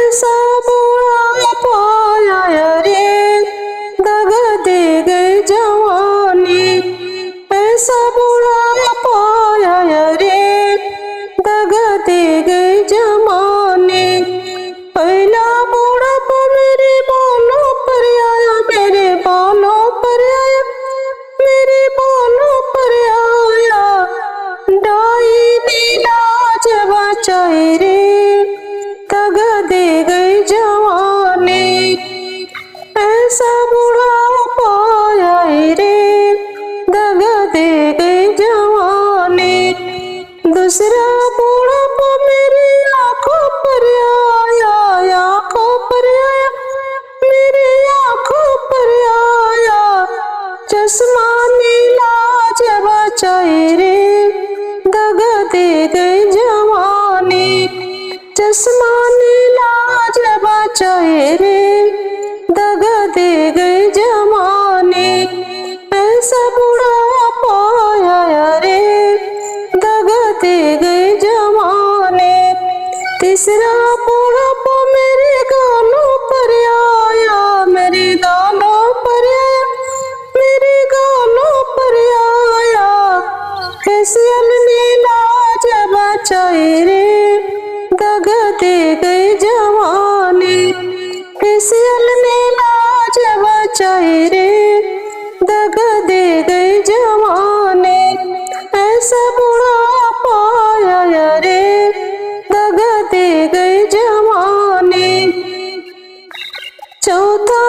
ऐसा बुरा पाया रे दगा दे गई जवानी। ऐसा बुरा पाया रे दगा दे गई जवानी। पहला बुढ़ाप मेरे बालों पर आया, मेरे बालों पर आया, मेरे बालों पर आया। डाई नीला जब बचाए रे दगा दे गई जवानी। ऐसा बुढ़ाप आया रे दगा दे गई जवानी। दूसरा बुढ़ाप मेरी आंखों पर आया, आंखों पर आया, मेरी आंखों पर आया। चश्मा नीला जब बचाए रे दगा दे गई जवानी। चश्मा नीला जब बचाए रे दगा दे गई जवानी। ऐसा बुढ़ाप आया रे दगा दे गई जवानी। तीसरा बुढ़ाप मेरे गालों पर आया, मेरे गालों पर आया, मेरे गालों पर आया। फेसियल नीला जब बचाए रे दगा दे गई जवानी। फेसियल नीला जब बचाए रे दगा दे गई जवानी। ऐसा बुढ़ाप आया रे दगा दे गई जवानी। चौथा